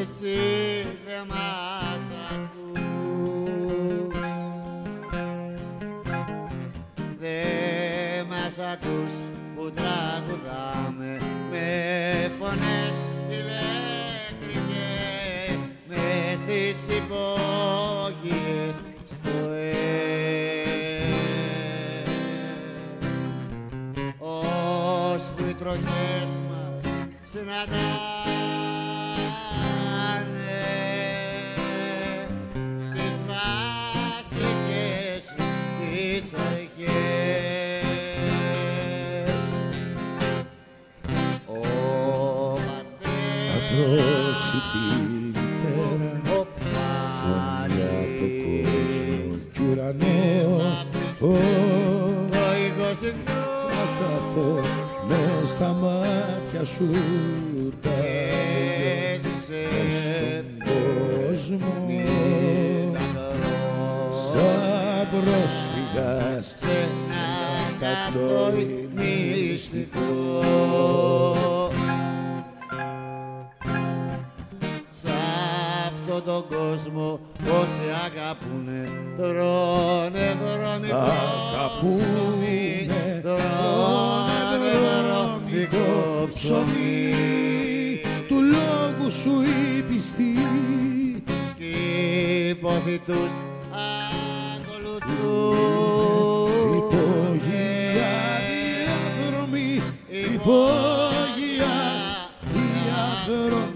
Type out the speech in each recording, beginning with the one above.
εσύ δεν μας ακούς. Δεν μας ακούς που τραγουδάμε με φωνές ηλεκτρικές μες στις υπόγειες στο ώσπου οι τροχές μας συναντάνε τις βασικές τις αρχές. Ο πατέρας η μητέρα φωνή από το κόσμο κι ουρανό να καθώ μες στα μάτια σου τα στον κόσμο σαν πρόσφυγας σε ένα κατόι μυστικό. Σ' αυτόν τον κόσμο όσοι αγαπούνε τρώνε βρωμικό ψωμί, τρώνε βρωμικό ψωμί. Του λόγου σου οι πιστοί κι οι πόθοι τους ακολουθούν. Υπόγεια διαδρομή, υπόγεια διαδρομή.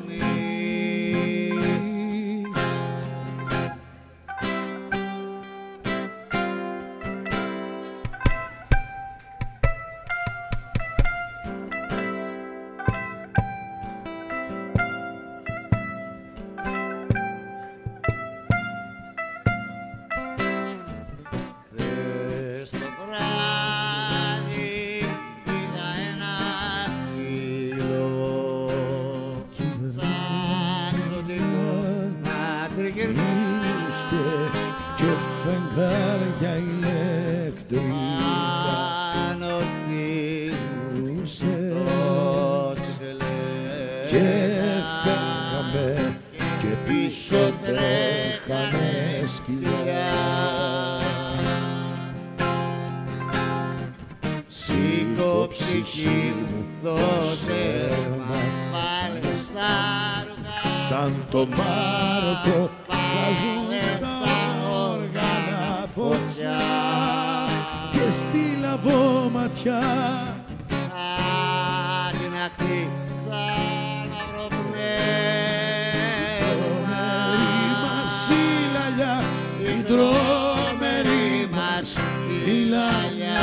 Και φεγγάρια ηλεκτρικά πάνω στείλουσες και φεύγαμε και πίσω τρέχανε σκυλιά. Σήκω ψυχή μου, δώσε αίμα, βάλε στα ρούχα σαν το μάρτο βγάζουν τα όργανα φωτιά και στη λαβώματιά την ακτή σαν μαύρο πνεύμα. Η μας η λαλιά, η τρομερή μας η λαλιά.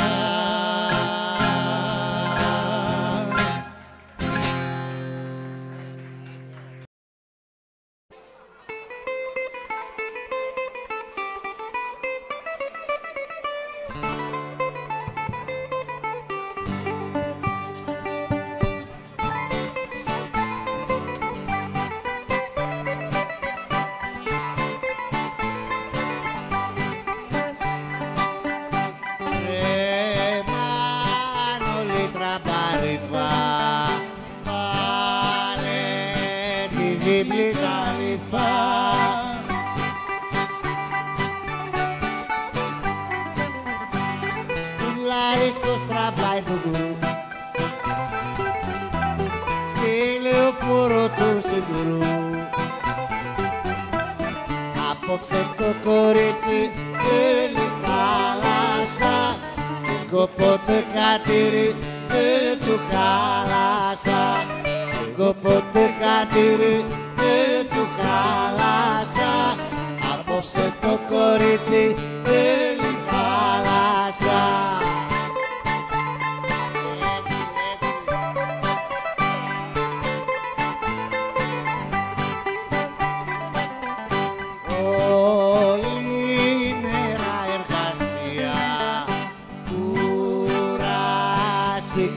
Στο στραβάει του γκρου στη λεωφόρο του συγκρού. Απόψε το κορίτσι θέλει θάλασσα, εγώ ποτέ χατήρι δεν του χάλασα, εγώ ποτέ χατήρι δεν του χάλασα. Απόψε το κορίτσι θέλει θάλασσα.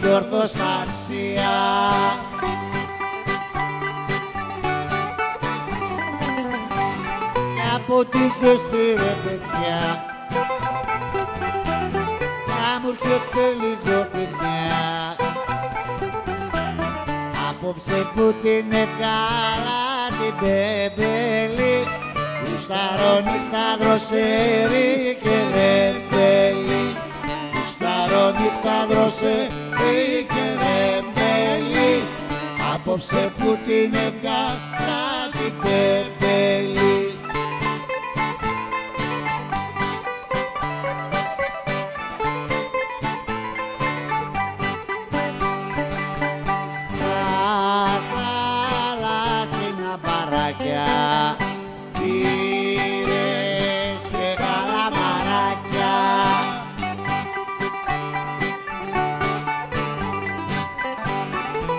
Και ορθοστασία και από τη ζεστή ρε παιδιά να μου έρχεται λίγο θυμιά απόψε που την ευκάλα την μπεμπέλη, γουστάρω νύχτα δροσερή και ρεμπέλη, γουστάρω νύχτα δροσερή και ρεμπέλη, απόψε που την έβγαλα την μπεμπέλη. Πήρες και καλαμαράκια,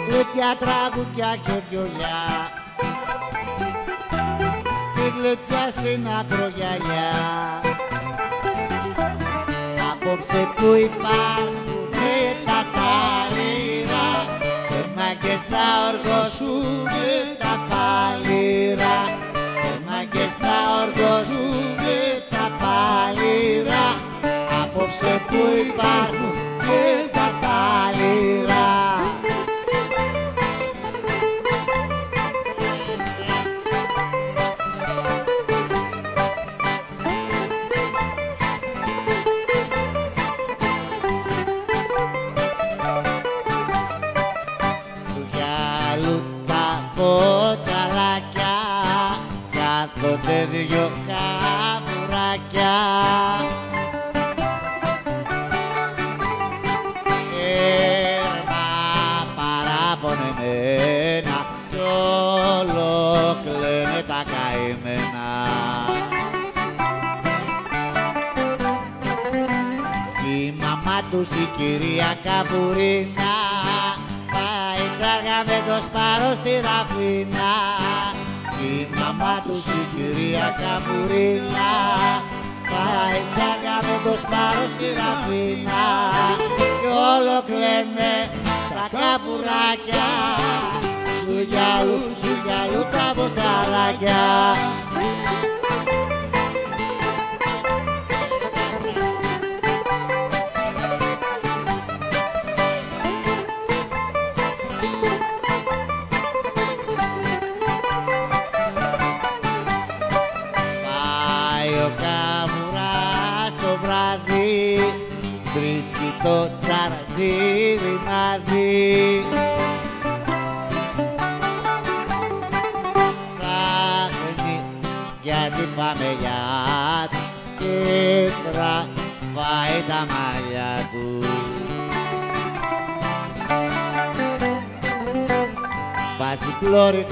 γλυκιά τραγουδιά και βιολιά, τη γλυκιά στην ακρογιαλιά. Απόψε που υπάρχουνε τα τάλιρα, και μάγκες θα οργώσουνε τα φάλιρα, και μάγκες θα οργώσουνε τα φάλιρα, απόψε που υπάρχουν και τα τάλιρα. Κάθονται δυο καβουράκια, έρμα παραπονεμένα κι όλο κλαίνε τα καημένα. Η μαμά τους η κυρία Καβουρίνα πάει τσάργα με το σπάρο στη Ραφίνα. Η μαμά τους η κυρία Καβουρίνα πάει τσάκα με το σπάρο στη Ραφίνα, κι όλο κλαίνε τα καβουράκια, στου γυαλού τα μποτσαλάκια. Βρίσκει το τσαρδίδι να δει, ψάχνει για τη φαμελιά του και τραβάει τα μαλλιά του. Βάζει πλώρη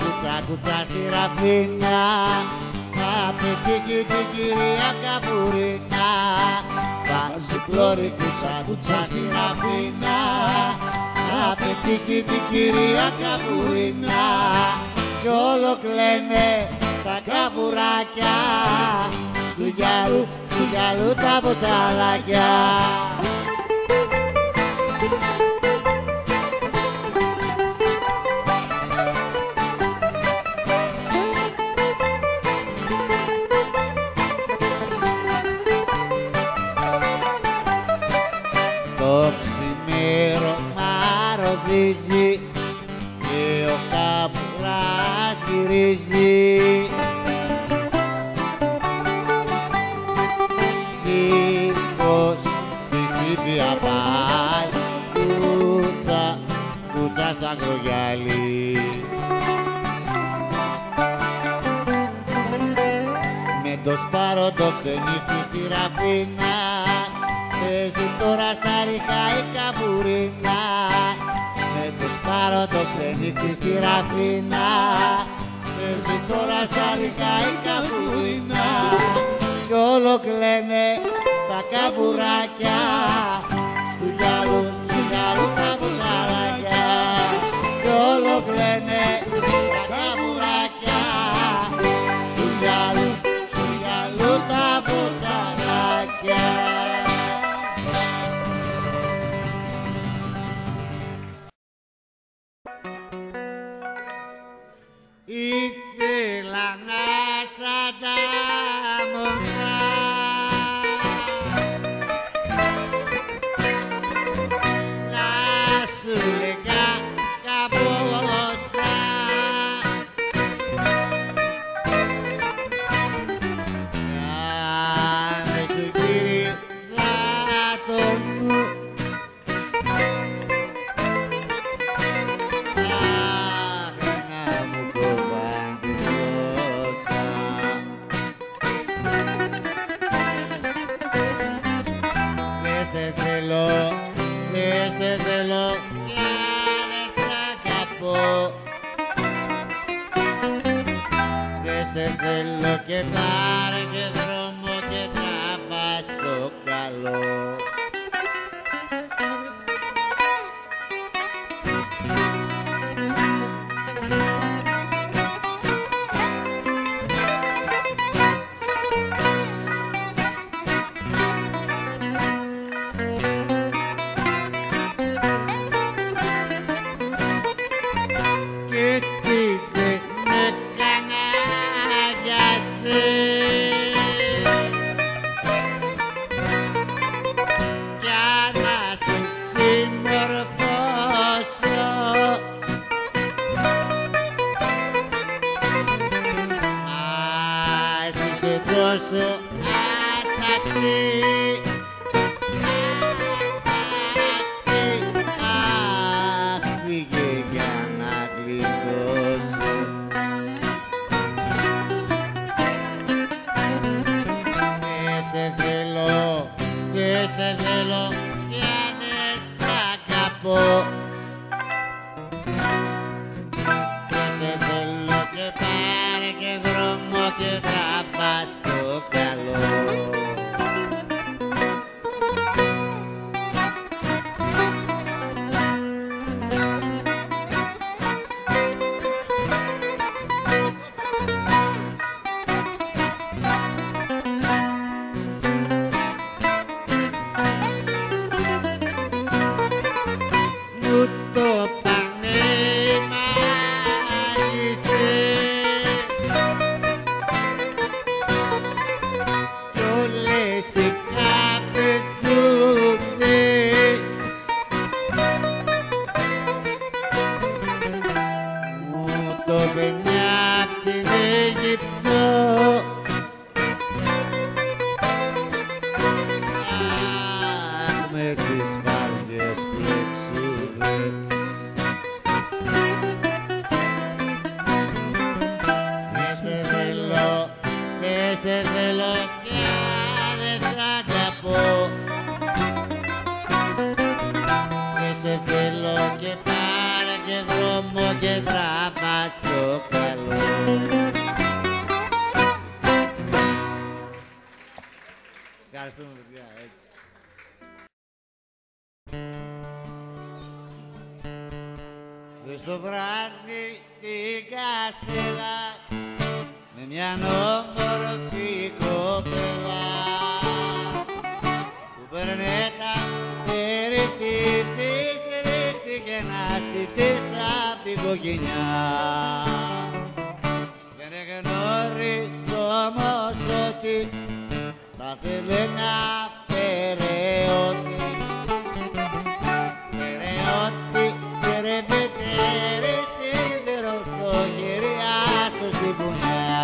κουτσά στη Ραφίνα, να πετύχει την κυρία Καβουρίνα. Βάζει πλώρη κουτσά στη Ραφίνα, να πετύχει την κυρία Καβουρίνα, κι όλο κλαίνε τα καβουράκια, στου γυαλού τα μποτσαλάκια. Το ξημέρωμα ροδίζει και ο καβουράς γυρίζει, δίχως τη σίδια πάει, κούτσα στο ακρογιάλι. Με το σπάρο το ξενύχτη στη Ραφίνα, παίζει τώρα στα ριχά η Καβουρίνα. Με το σπάρο το ξενύχτη στη Ραφίνα, παίζει τώρα στα ριχά η Καβουρίνα, κι όλο κλαίνε τα καβουράκια, στου γυαλού τα μποτσαλάκια, κι όλο κλαίνε τα καβουράκια, στου γυαλού τα μποτσαλάκια. Ήθελα να σ' αντάμωνα, να σου λέγα καμπόσα, σε θέλω και πάρε και δρόμο και τραβά στο καλό. Και τι δεν έκανα για για να σε συμμορφώσω. Μα εσύ είσαι τόσο άτακτη, αχ, φύγε για να γλιτώσω. Δεν σε θέλω κι αν σ' αγαπώ. Δεν σε θέλω και πάρε και δρόμο και τραβά στο καλό. Μου το πάνε μάγισσε κι όλες οι καπετζούδες μου το παινιά απ' την Αίγυπτο. Αχ, με τις βάργες πλεξούδες. Δεν σε θέλω κι δεν σ' αγαπώ. Δεν σε θέλω και πάρε και δρόμο και τραβά στο καλό. Ευχαριστούμε παιδιά, έτσι. Χθες το βράδυ στην Καστέλα με μιαν όμορφη κοπέλα που παίρνε τα στηρίχτηκε να τσιφτείς απ' την κοκκινιά. Δεν γνωρίζω όμως ότι θα θέλε να περαιώτη, και ρε πετέρε σίδερο στο χέρι άσο στην πουνιά.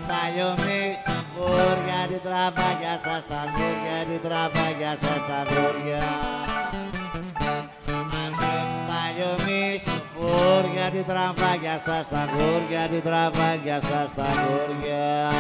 Παλιωμείς χώρια την τραβάγια σας τα γόρια, την τραβάγια σας τα γόρια. Παλιωμείς χώρια την τραβάγια σας τα γόρια, την τραβάγια σας τα γόρια.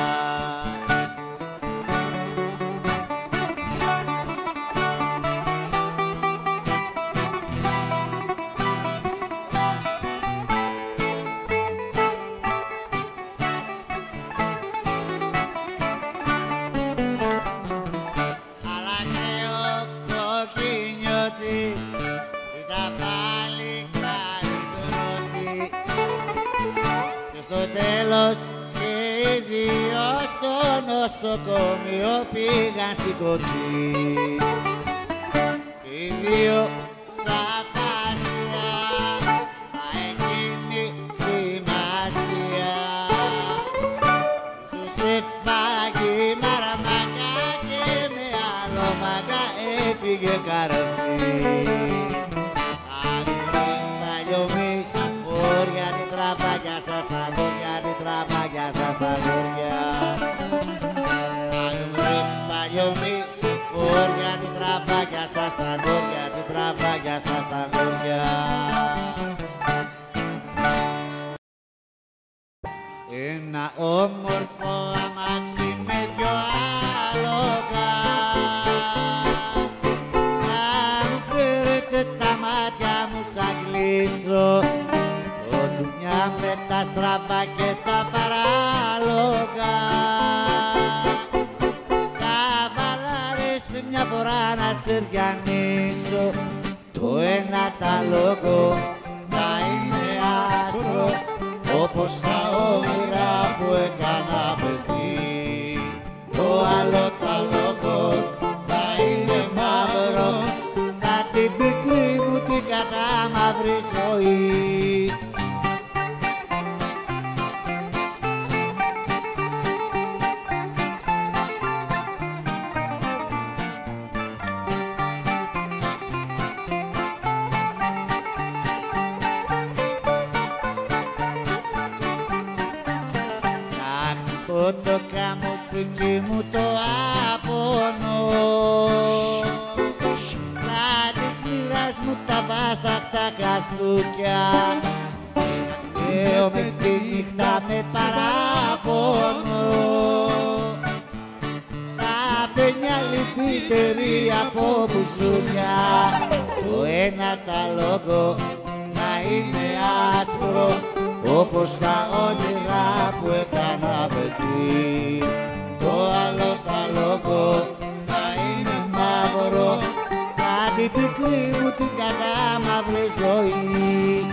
Αλλά και ο κοκκινιώτης ήταν πάλι καλύτερη και στο τέλος και οι δύο στο νοσοκομείο πήγαν σηκωτοί. Και οι δύο σαν φάσια, μα εκείνη σημασία τους έφαγε η μαραμακά και με άλλο μαγκά έφυγε καρφί. Παλιωμείς χώρια την τραβάγια σας τα γόρια, την τραβάγια σας τα γόρια. Παλιωμείς χώρια την τραβάγια σας τα γόρια, την τραβάγια σας τα γόρια. Ένα όμορφο αμάξι με δυο άλογα να μου φέρετε τα μάτια μου σαν κλείσω το ντουνιά με τα στραβά και τα παράλογα. Καβαλάρες μια φορά να σε ριανίσω, το ένα τα λόγο να είναι άσπρο, όπως τα όνειρα που έκανα παιδί. Το άλλο τα λόγο να είναι μαύρο, σαν την πικρή μου την κατάμαυρη ζωή. Το καμουτσούκι μου το απονώ, σαν της μοίρας μου τα βάσταχτα καστούκια, και μες τη νύχτα με παραπονώ, σαν παινιά λυπητερή από μπουζούκια. Το ένα τα λόγο να είναι άσπρο, όπως τα όνειρα που έκανα παιδί. Το άλλο τα λόγο να είναι μαύρο, σαν την πικρή μου την κατάμαυρη ζωή.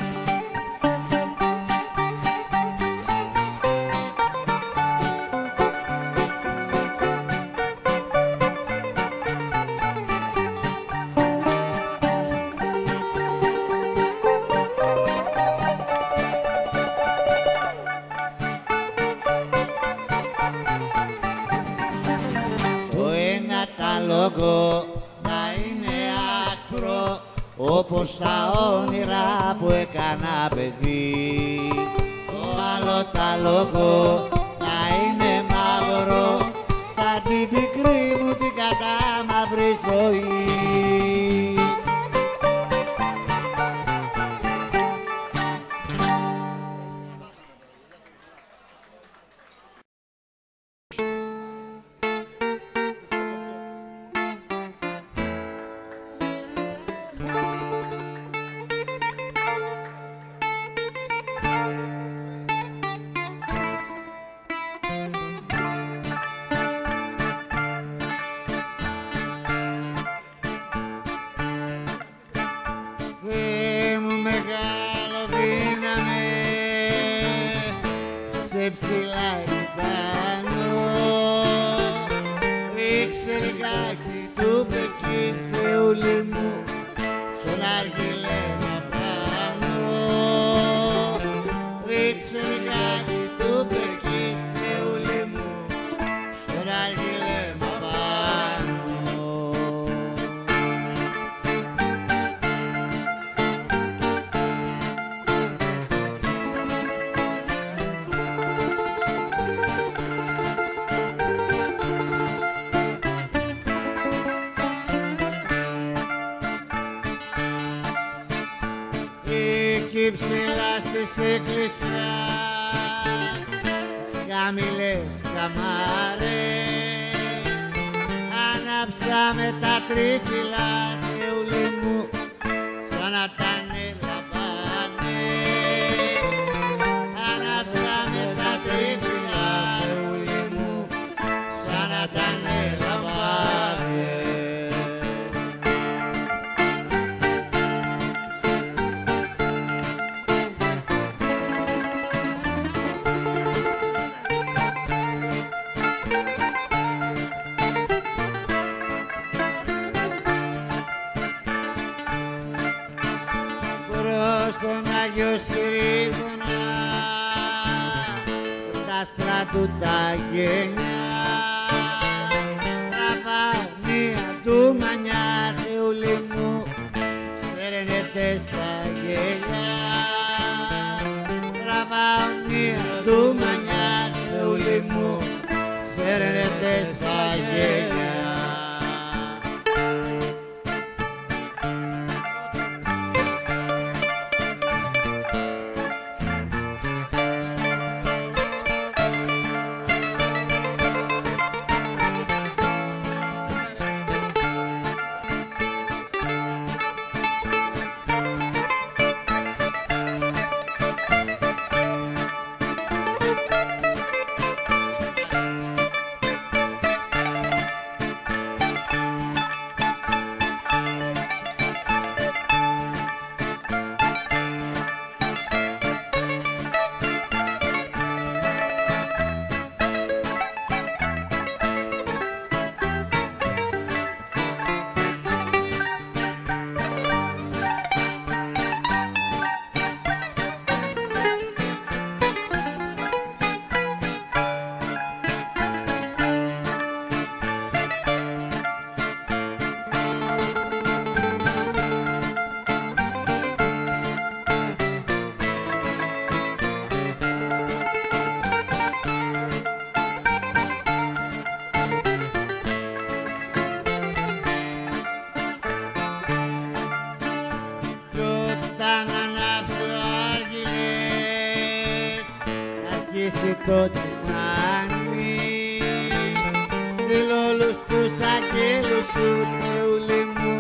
Να είναι άσπρο, όπως τα όνειρα που έκανα παιδί. Το άλλο τα λόγο να είναι μαύρο, σαν την πικρή μου την κατάμαυρη ζωή. Ψηλά πάνω, ρίξε λιγάκι του πεκί θεούλη μου, στον αργυλένα πάνω. Ρίξε λιγάκι του πεκί θεούλη μου, στον αργυλένα πάνω. Εκεί ψηλά στις εκκλησιάς, στις χαμηλές καμάρες, ανάψαμε τα τρίφυλλα, θεούλη μου, σαν να τα λαμπάνε. Ανάψαμε τα τρίφυλλα, θεούλη μου, σαν να τα λαμπάνε. Στον Άγιο Σπυρίδωνα, τα άστρα του τα γένια, τραφανία του μανιά, θεούλη μου, σέρνεται στα γέλια. Τραφανία του μανιά, θεούλη μου, σέρνεται στα γέλια. αρχίσει το τιμάνι. Στείλ' όλους τους αγγέλους σου, Θεούλη μου,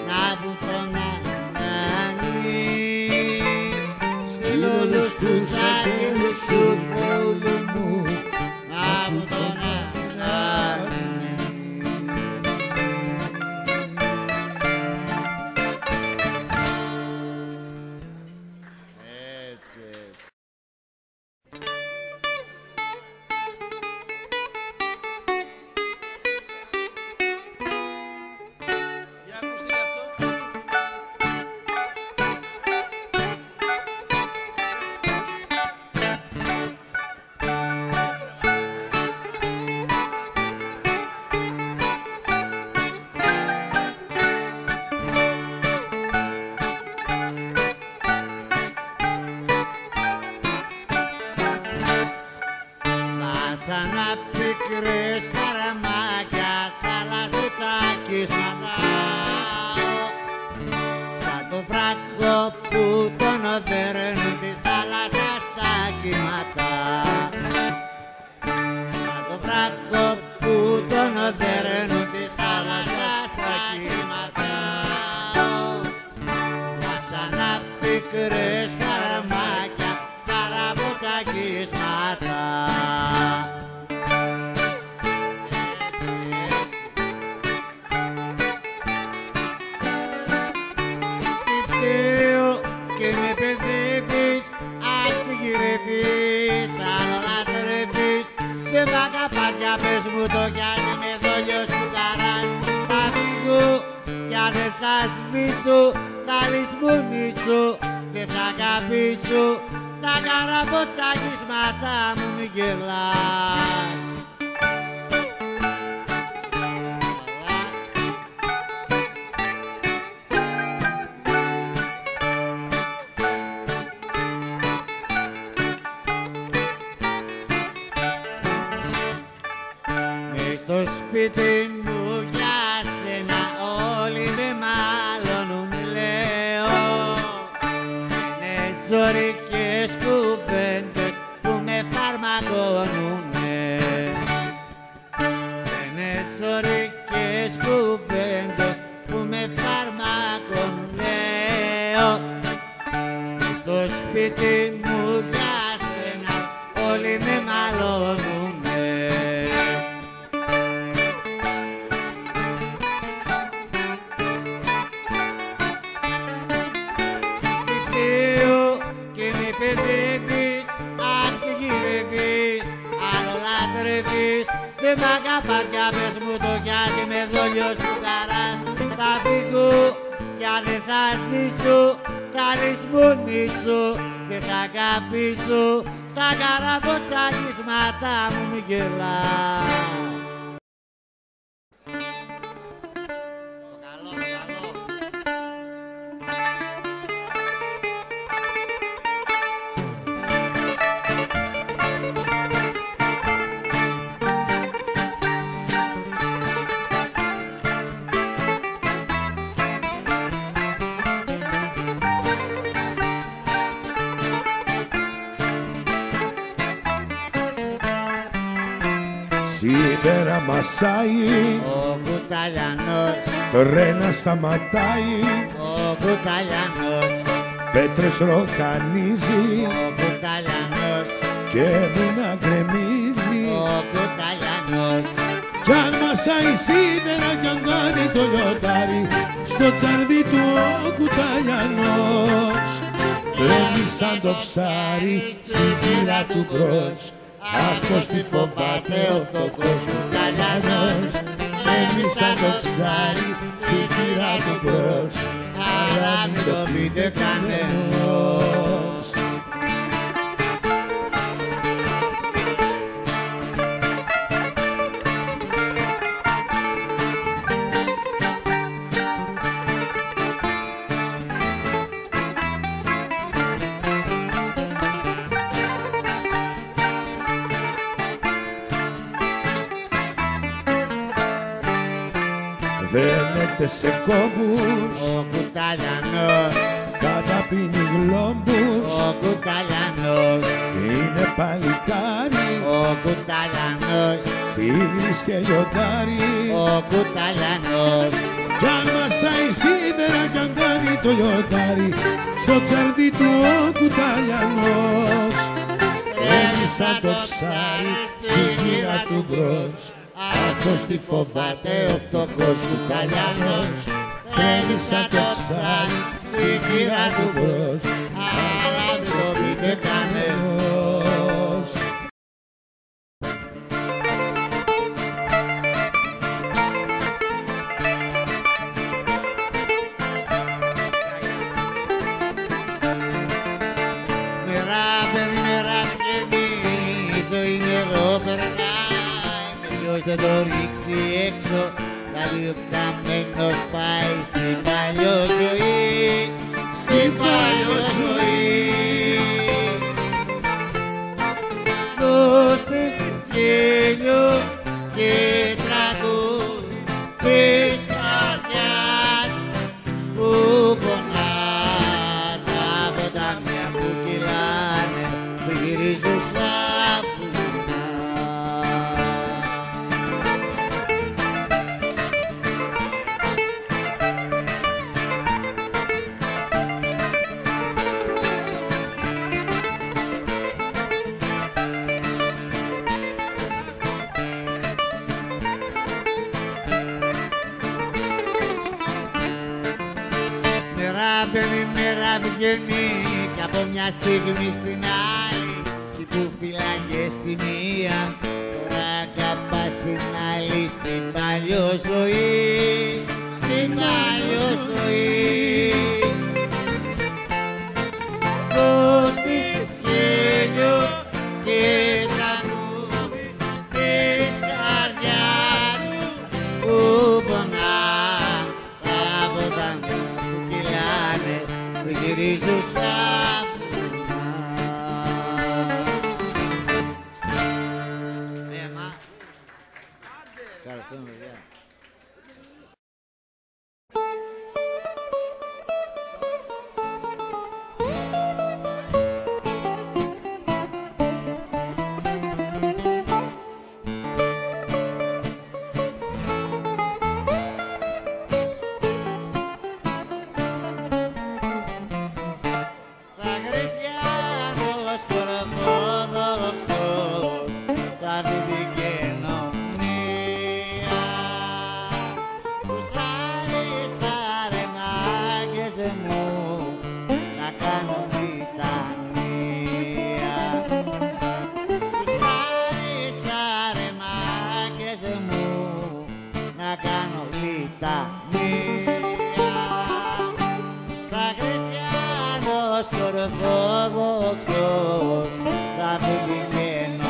να βγουν τον Ανάνι. Στείλ' όλους τους αγγέλους σου, Θεούλη μου, να βγουν τον Ανάνι. Σαν πικρές παραμάκια θαλασσουτάκισματα, σαν το βράκο που τον οδέρνουν της θάλασσας τα κύματα, σαν το βράκο που τον οδέρνουν της θάλασσας τα κύματα, σαν πικρές παραμάκια θαλασσουτάκισματα. Και με παιδεύεις, ας τη γυρεύεις, άλλο λατρεύεις. Δεν μ' αγαπάς, για πες μου το, γιατί με δόλιος που καράς. Θα φύγω κι αν δεν θα σβήσω, θα λησμονήσω, δεν θα αγαπήσω. Στα καραποτσαγίσματα μου μη γελάς. Στο σπίτι μου για σένα όλοι με μαλώνουν, λέω. Είναι ζωρικές κουβέντες που με φαρμακώνουνε. Είναι ζωρικές κουβέντες που με φαρμακώνουν, λέω. Στο σπίτι μου για σένα όλοι με μαλώνουνε. Παιδεύεις, ας τη γυρεύεις, άλλο λατρεύεις. Δεν μ' αγαπάς, για πες μου το, γιατί με δόλιος που καράς. Θα φύγω κι αν δεν θα ζήσω, θα λησμονήσω, δεν θα αγαπήσω. Στα καραβοτσακίσματα μου μη γελάς. Σίδερα μασάει, ο κουταλιανός, το ρένα σταματάει, ο κουταλιανός, πέτρες ροκανίζει, ο κουταλιανός, και βούνα γκρεμίζει. ο κουταλιανός. Κι αν μασάει σίδερα κι αν κάνει το λιωτάρι, στο τσαρδί του ο κουταλιανός τρέμει σαν το ψάρι στην πύρα του μπρος. Αχ, πως τι φοβάται ο φτωχός κουταλιανός, τρέμει σαν το ψάρι στην πύρα του μπρος, αλλά μην το πείτε κανένας. Δένεται σε κόμπους ο κουταλιανός, καταπίνει γλόμπους, ο κουταλιανός, είναι παλικάρι, ο κουταλιανός, tigris και λιοντάρι, ο κουταλιανός. κι αν μασάει σίδερα κι αν κάνει το λιοντάρι, στο τσαρδί του ο κουταλιανός τρέμει σαν το ψάρι στη γύρα του μπρος. Άκος τι φοβάται ο φτωχός κουταλιανός, τρέμει σαν το ψάρι στη γύρα του μπρος. Αλλά μην το πείτε κανένας. Μέρα παίρνει, μέρα βγαίνει, η ζωή νερό περνάει, και ποιος δεν το ρίξει έξω, κάτι ο καμένος πάει στην παλιό ζωή, στην παλιό ζωή. Δώστε στις γέλιο και τραγούδι της καρδιάς που πονά, τα ποτάμια που κυλάνε, που γυρίζουν σαν πουλιά. Μέρα μπαίνει, μέρα βγαίνει, κι από μια στιγμή στην άλλη, κι που φυλάγες στη μία, τώρα καπά στην άλλη, στην παλιό ζωή, στην παλιό ζωή. Δώστης γέλιο και τραγούδι της καρδιάς που πονά, τα ποτάμια που κυλάνε, που γυρίζουν σαν πουλιά. Ευχαριστούμε, παιδιά. Σαν χριστιανός ορθόδοξος, σαν αυτή την κοινωνία, τους χάρισα ρε μάγκες μου να κάνω λιτανία. Τους χάρισα ρε μάγκες μου να κάνω λιτανία. Σαν χριστιανός και ορθόδοξος, σ' αυτή την κοινωνία.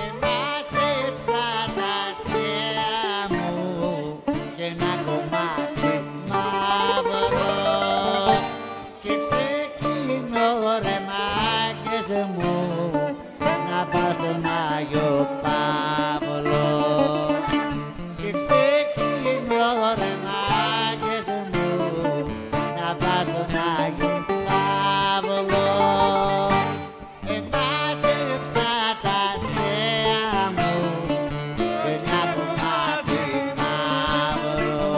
Εμάσεψα τα σέα μου και ένα κομμάτι μαύρο, και ξεκινώ ρε μάγκες μου να πάω στον Άγιο Παύλο. Και ξεκινώ ρε μάγκες μου να πάω στον Άγιο Παύλο. Εμάσεψα τα σέα μου και ένα κομμάτι μαύρο.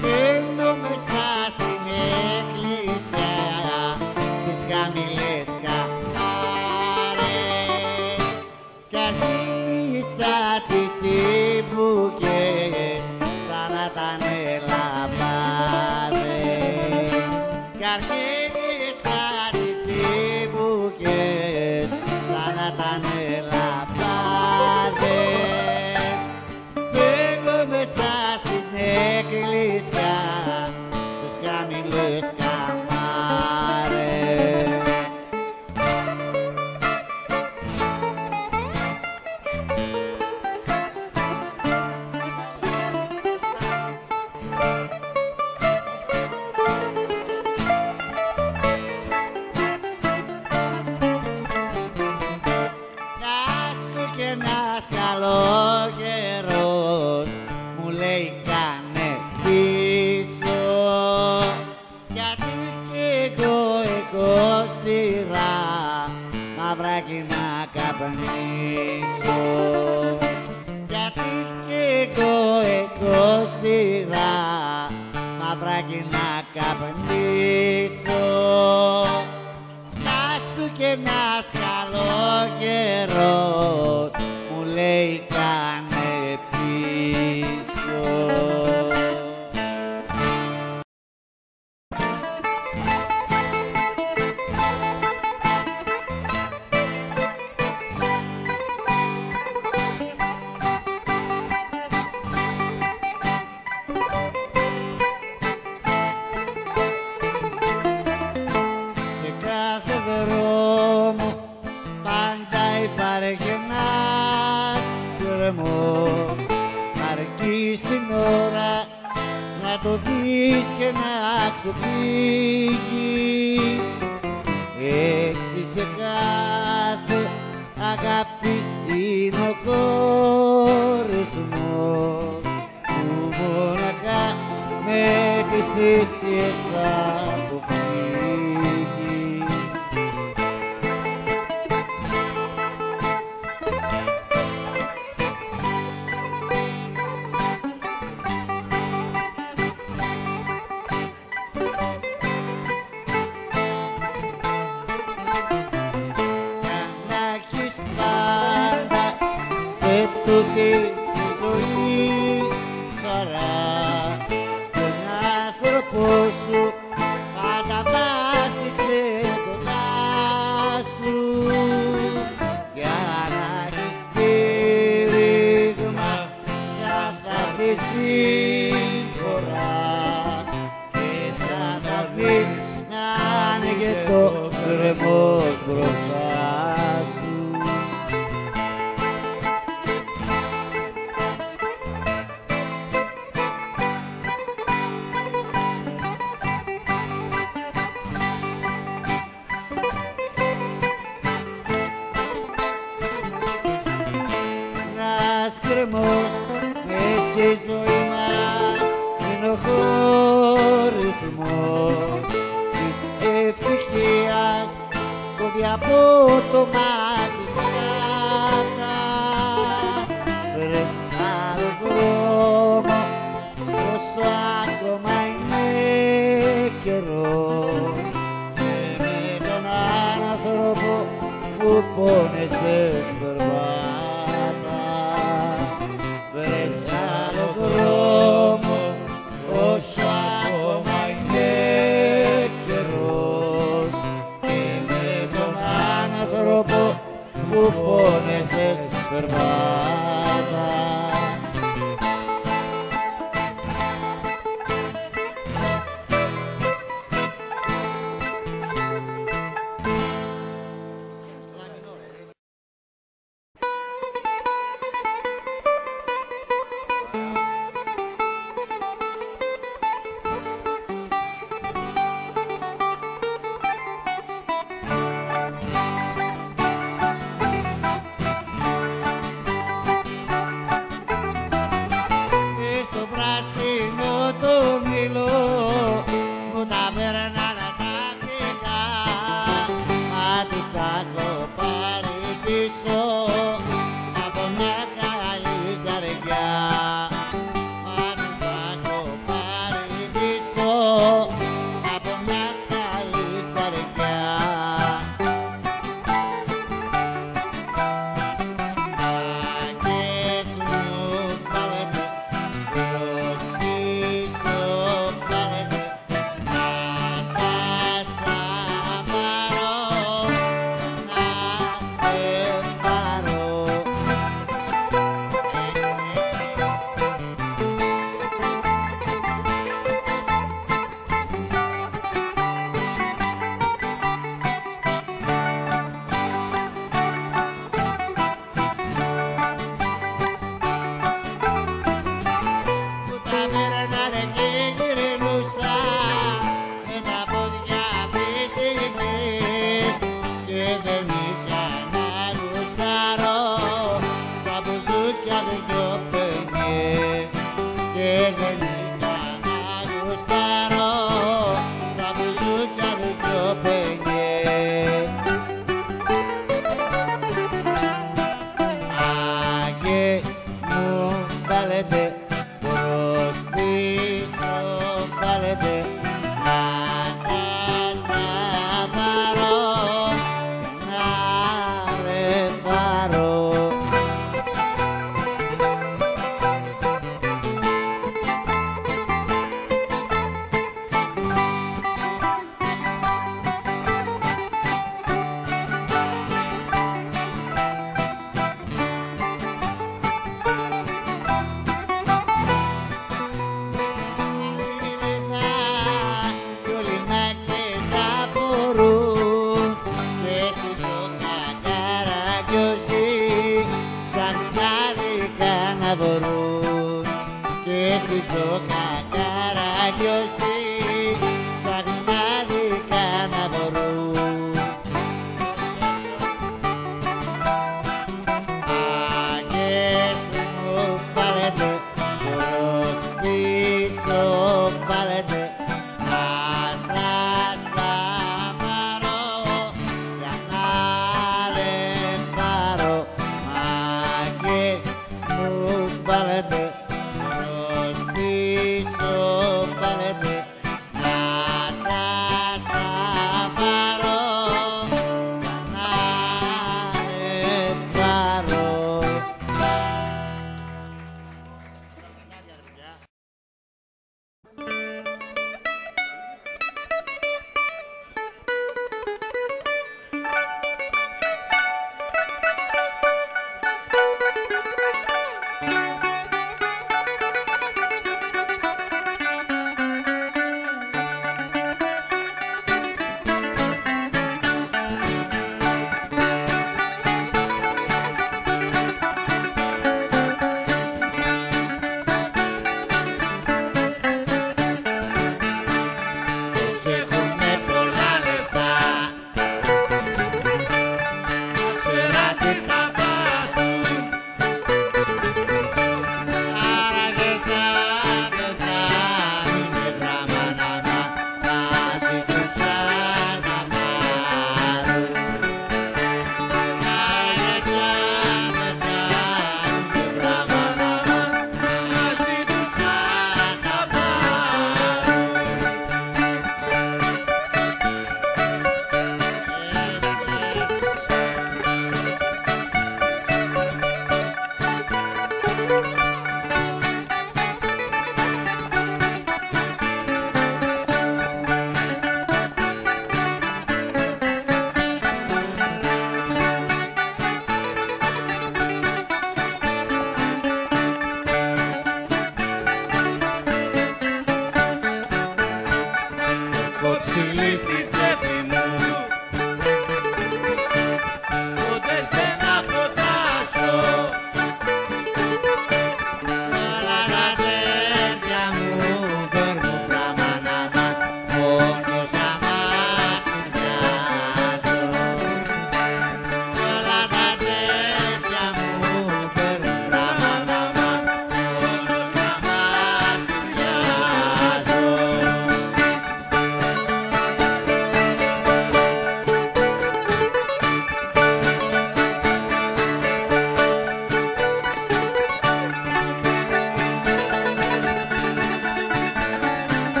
Μπαίνω μέσα στην εκκλησιά, τις χαμηλές καμπάρες, κι αρχίσα τις τσιμπουκές σαν να ήταν λαμπάδες. Κι αρχίσα τις τσιμπουκές σαν να ήταν λαμπάδες. Μπαίνω μέσα στην εκκλησιά στους χαμηλούς καμάρες. Ένας καλόγερος μου λέει κάνε πίσω, γιατί κι εγώ έχω σειρά μαυράκι να καπνίσω, γιατί κι εγώ έχω σειρά μαυράκι να καπνίσω. Να σου κι ένας καλόγερος μου λέει κάνε πίσω. Σε κάθε δρόμο πάντα υπάρχει ένας γκρεμός, αρκεί στην ώρα να το δεις και να ξεφύγεις. Έτσι σε κάθε αγάπη είναι ο χωρισμός που μοναχά με τις θυσίες θα αποφύγει. Να έχεις πάντα σε τούτη τη ζωή χαρά, τον άνθρωπό σου πάντα βάστηξε κοντά σου, για να έχεις στήριγμα σαν θα τη συμφορά και σαν θα δεις να ανοίγεται ο γκρεμός μπροστά σου. Ένας γκρεμός μες στη ζωή μας είναι ο χωρισμός της ευτυχίας, κόβει από το μάτι φράτα. Βρες άλλο δρόμο όσο ακόμα είναι καιρός, και με τον άνθρωπο που πόνεσες περπάτα. Βρες άλλο δρόμο όσο ακόμα είναι καιρός, και με τον άνθρωπο και γενικά να γουστάρω τα μπουζούκια του δυο πενιέ. Άγγες μου βάλετε προς πίσω, βάλετε να σας τα πάρω, να ρεπάρω. Και στη σόκα καραγκιόζη ψάχνουν άδικα να μπορούν. Άγγες μου βάλετε προς πίσω, βάλετε να σας τα πάρω για να ρεπάρω. Άγγες μου βάλετε προς πίσω, βάλετε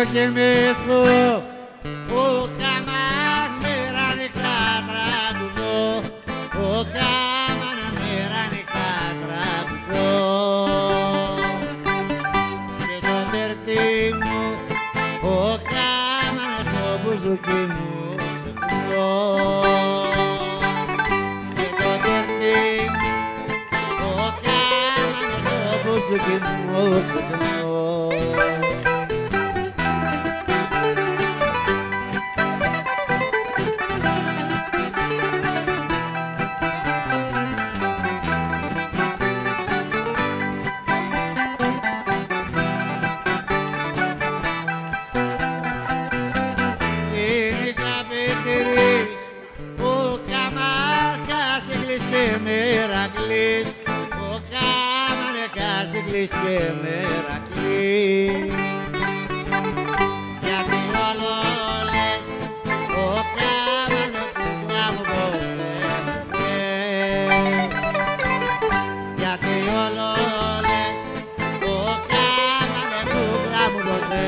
και μεθώ, ο καμάν μέρα νυχτά τραγουδώ, ο καμάν μέρα νυχτά τραγουδώ. Και το τερτί μου, ο καμάν στο μπουζουκί μου ξεπνώ. Και το τερτί μου, ο καμάν στο μπουζουκί μου ξεπνώ. Και Μερακλής, γιατί όλο λες ο κάμανο κουκλά μου ποτέ, γιατί όλο λες ο κάμανο κουκλά μου ποτέ.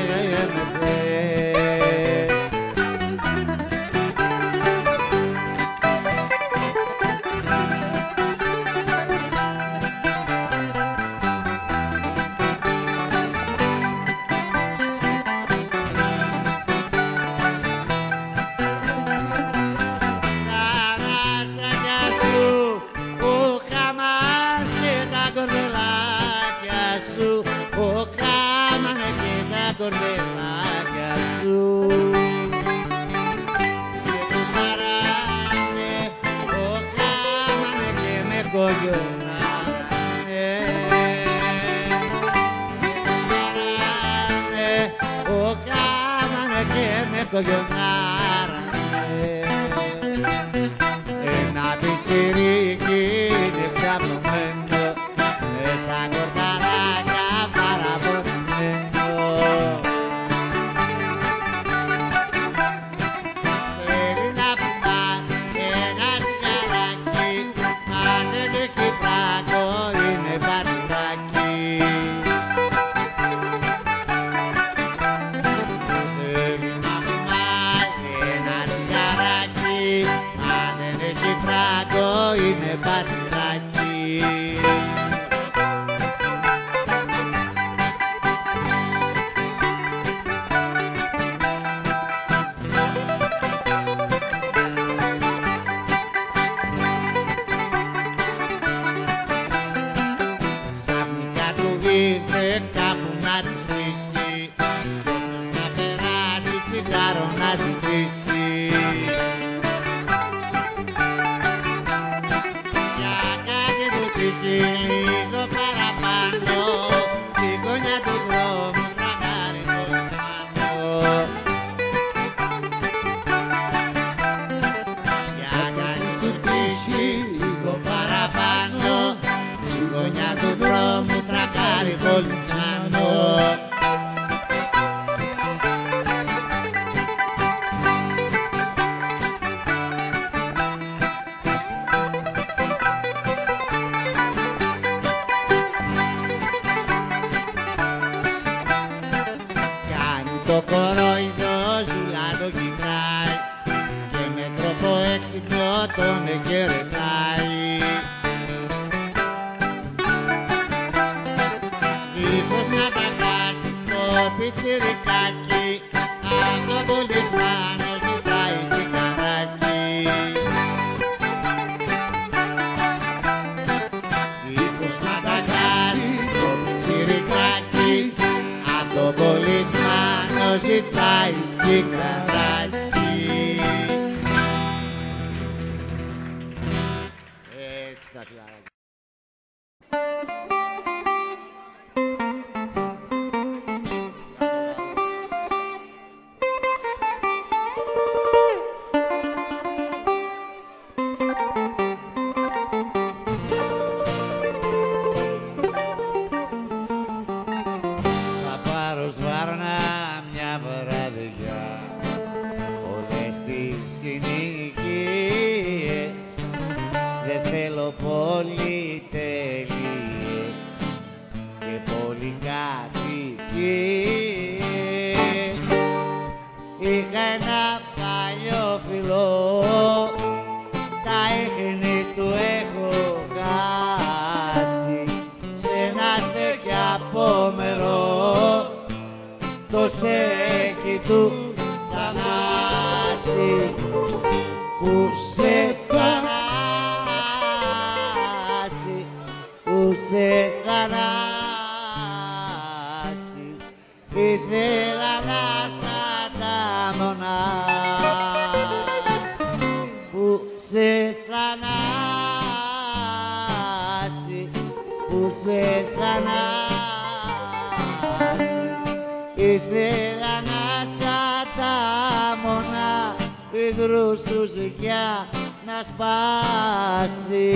Ένα πιτσιρίκι είναι ξαπλωμένο μες στα κορταράκια παραπονημένο. Θέλει να φουμάει ένα τσιγαράκι, αν δεν έχει φράγκο είναι πατουράκι. Είναι πατουράκι. Ξαφνικά του ήρθε κάπου να του στήσει, κι όμως να περάσει τσιγάρο να ζητήσει. Και λίγο παραπάνω, στη γωνιά του δρόμου τρακάρει πολυτσάνο. Για κάνει του τύχη λίγο παραπάνω, στη γωνιά του δρόμου τρακάρει πολυτσάνο. Το κορόιδο ζουλά το κοιτάει και με τρόπο έξυπνο τον εγκαιρετάει. Δίχως να τα χάσει το πιτσιρικάκι, απ' το πολυσμάνο ζητάει τσιγαράκι. Δίχως να τα χάσει το πιτσιρικάκι, απ' το πολυσμάνο ζητάει τσιγαράκι. Έτσι τα κλαράκια. Όλες τις συνοικίες δεν θέλω πολύ στο στέκι του Θανάση, που σε Θανάση, που σε Θανάση, ήθελα να σαν τα μονά, που σε Θανάση, που σε Θανάση, ήθελα να σαν τα μονά, υγρού σου ζυγιά να σπάσει.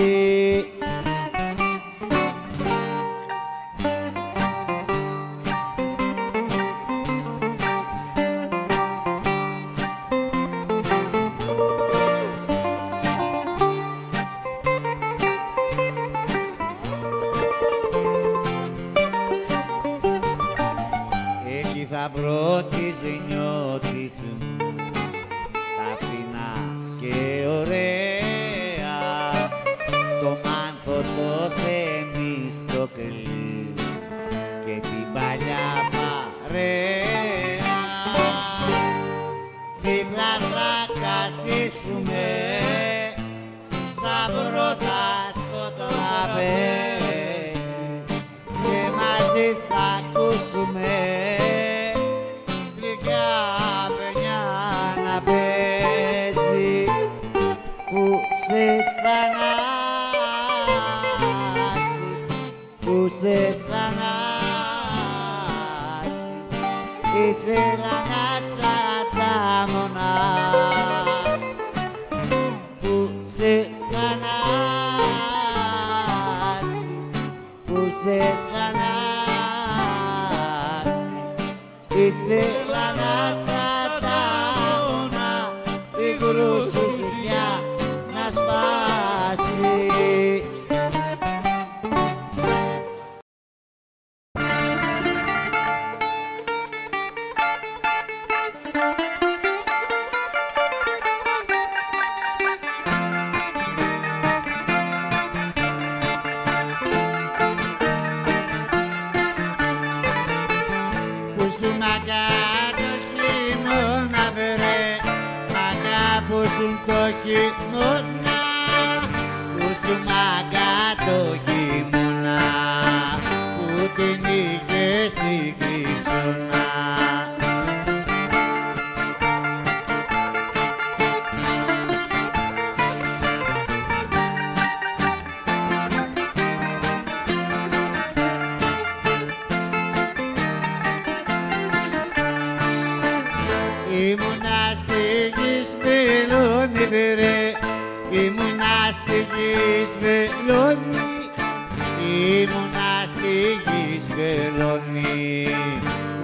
Εκεί θα βρω τη ζενιώτης μου, τα φινά και ωραία, το μάνθο το Θεμιστοκλή και την παλιά παρέα. Δίπλα θα καθίσουμε σαν πρώτα στο τραπέζι και μαζί θα ακούσουμε γλυκιά παιδιά να παίζει, που σε Θανάση, που σε Θανάση, ήθελα να σαν τα μονά, που σε Θανάση, που σε Θανάση, ήθελα να σαν τα μονά, υγρού σου ζυγιά να σπάσει. Που σου μαγκά το χειμώνα βρε, μαγκά που σου το χειμώνα, που σου μαγκά το χειμώνα, που την είχες στην κρυψώνα. Ήμουνα στη γη σβελώνει βρε, ήμουνα στη γη σβελώνει, ήμουνα στη γη σβελώνει,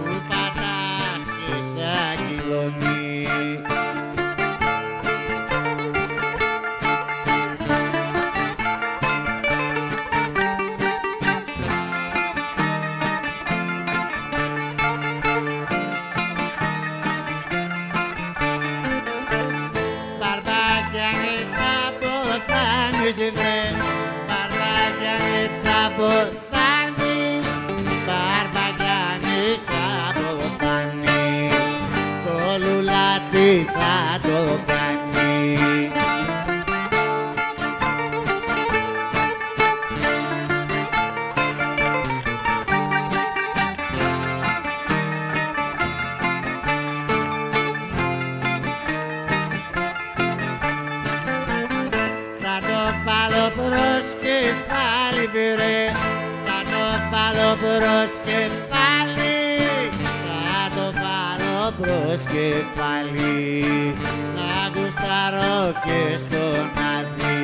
που πατάς και σαν κυλώνει. Μπαρμπάκιανες από Θάνης βρε, μπαρμπάκιανες από Θάνης, μπαρμπάκιανες από Θάνης, το λουλάτι θα το κάνει. Θα το βάλω προς κεφάλι βρε, θα το βάλω προς κεφάλι, θα το βάλω προς κεφάλι, θα γουστάρω και στον άδει.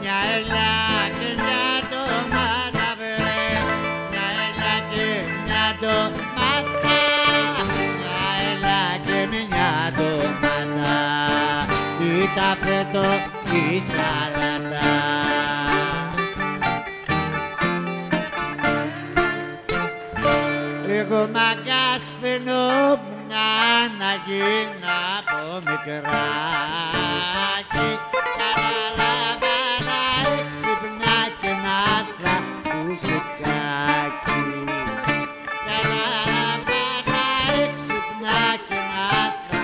Μια ελιά και μια ντομάτα βρε, μια ελιά και μια ντομάτα, μια ελιά και μια ντομάτα, ή τα φέτο ή σαλάτα. Λίγο μαγκάς φαινόμουν να γίνω από μικράκι. Καταλάβα να έξυπνα και μάθα μουσικάκι. Καταλάβα να έξυπνα και μάθα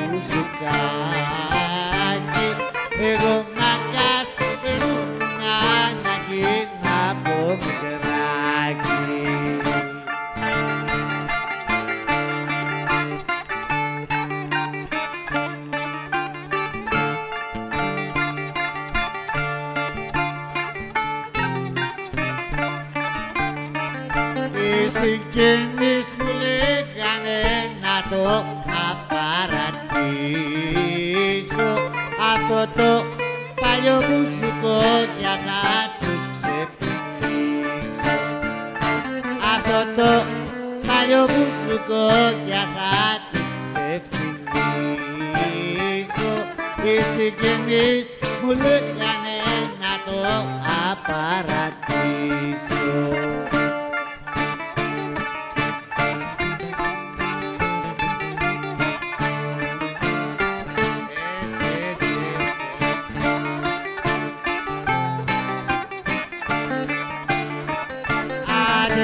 μουσικάκι. Εγώ μαγκάς φαινόμουν να γίνω από μικράκι. Οι συγγενείς μου λέγανε να το απαρατήσω αυτό το παλιό μουσικό για να τους ξεφτυλίσω. Αυτό το παλιό μουσικό για να τους ξεφτυλίσω. Οι συγγενείς μου λέγανε να το απαρατήσω.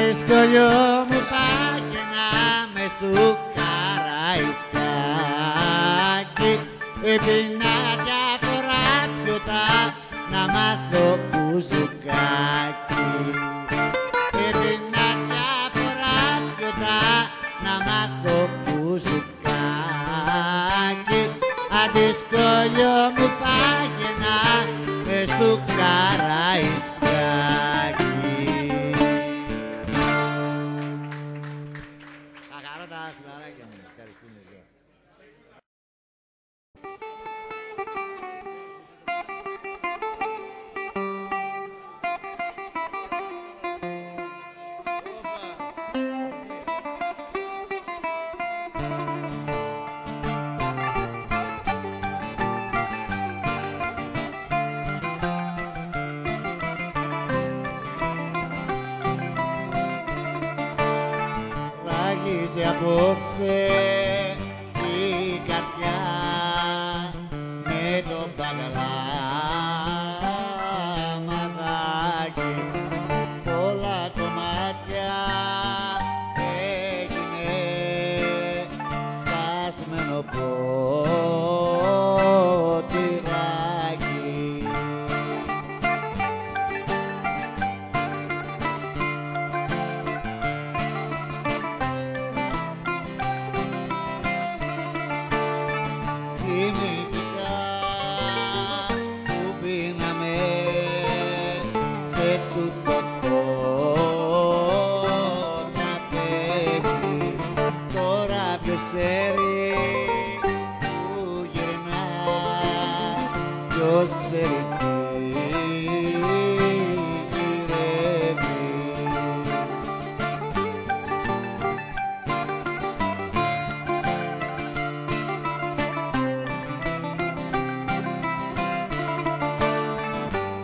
Δυσκολιό μου πάγαινα μες του Καραϊσκάκι. Έπινα διάφορα πιωτά να μάθω μπουζουκάκι. Έπινα διάφορα πιωτά να μάθω μπουζουκάκι. Δυσκολιό μου πάγαινα μες του Καραϊσκάκι. Φιλαράκια μου, ευχαριστούμε λίγο. Ράγιζε απόψε η καρδιά με το μπαγαλάμαδάκι. Πολλά κομμάτια έγινε σπασμένο ποτηράκι. Θυμήθηκα που πίναμε σε τούτο το τραπέζι. Τώρα ποιος ξέρει που γυρνά, ποιος ξέρει τι γυρεύει.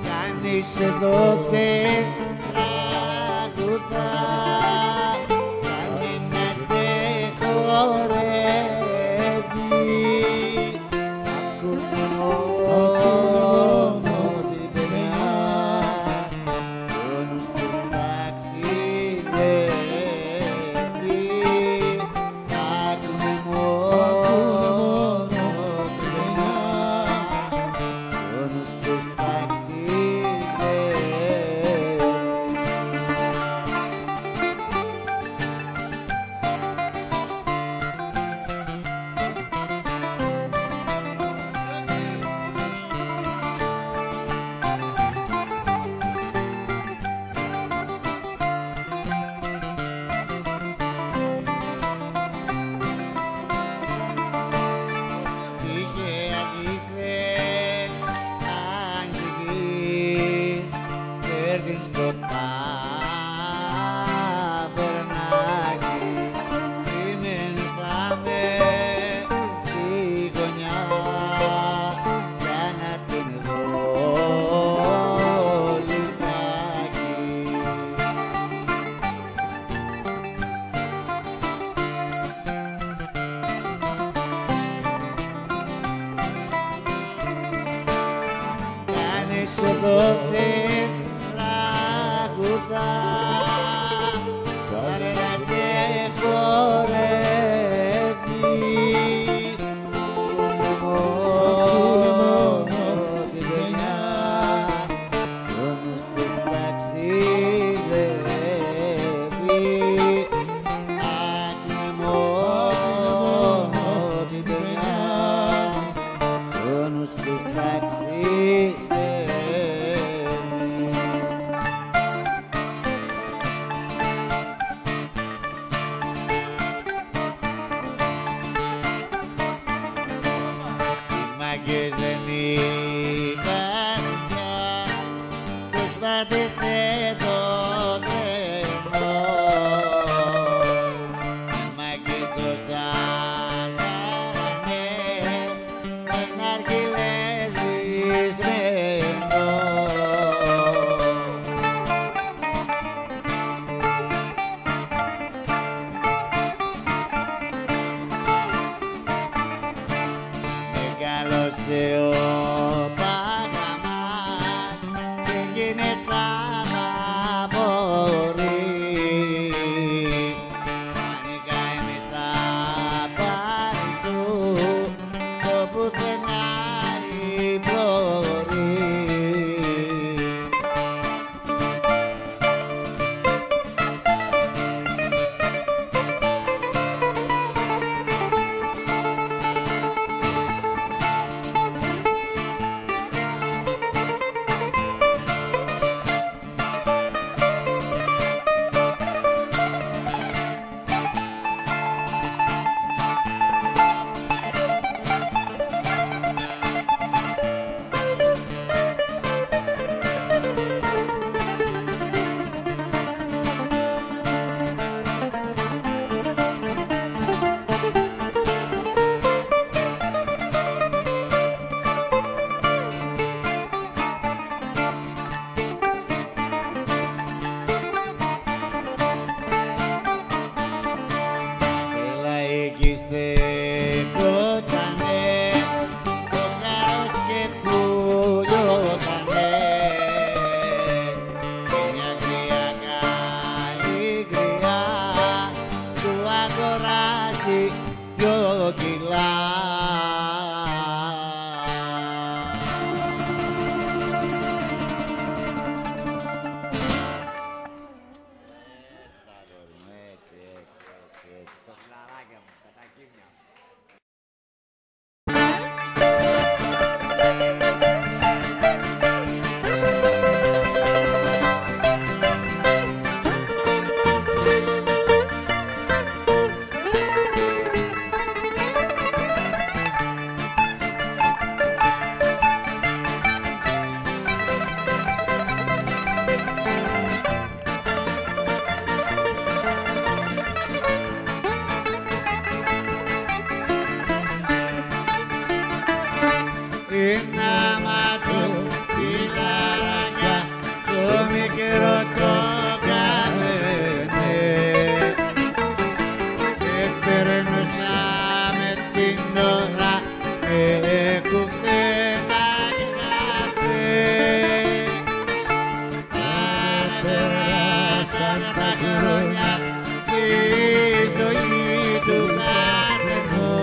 Κανείς εδώ δεν τραγουδά, κανένας δεν χορεύει. Ακούνε μόνο την παιδιά κι ο νους τους ταξιδεύει. Ακούνε μόνο την παιδιά κι ο νους τους ταξιδεύει. πίσω τότε τραγουδά κανένα και χορεύει μόνο τη γενιά χρόνος της ταξιδεύει άκρη μόνο τη γενιά χρόνος της ταξιδεύει. Μάγκες δεν είπαν πια πως πάτησε το τρένο. Οι μάγκες το σαλάρανε με ναργιλές σβησμένο. Μεγάλωσε ο Παγαμάς και γίνε σαν απορρί. Πανικά εμείς τα πάρει του το πουθενά η πλώρη. Εκεί στεκότανε το χάρος και πουλιότανε και μια γριά καλή γριά του αγοράζει 2 κιλά. Έτσι, το φιλαράκια μου, τα κύμια μου. Είναι μάτσο φιλαράκια στο μικρό το καφενέ και περνούσαμε την ώρα με κουφένα και καφέ. Περάσαν τα χρόνια στη ζωή του καθενός.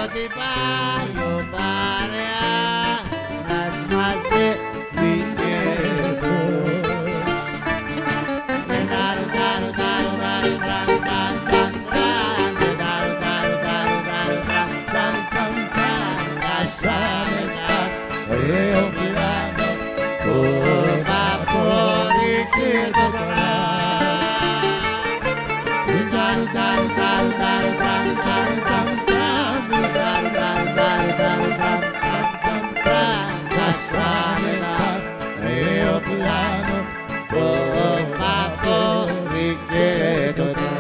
Ό,τι πάει ο παρέα να σμάστε μηνιαίος. Και τάρου τάρου τάρου τάρου τραμ τραμ τραμ τραμ και τάρου τάρου τάρου τάρου τραμ τραμ τραμ τραμ. Χάσαμε τα αεροπλάνο, το βαπόρι και το τραμ. Και τάρου τάρου τάρου τάρου τραμ τραμ τραμ χάσαμε τα αεροπλάνο, το βαπόρι και το τραμ.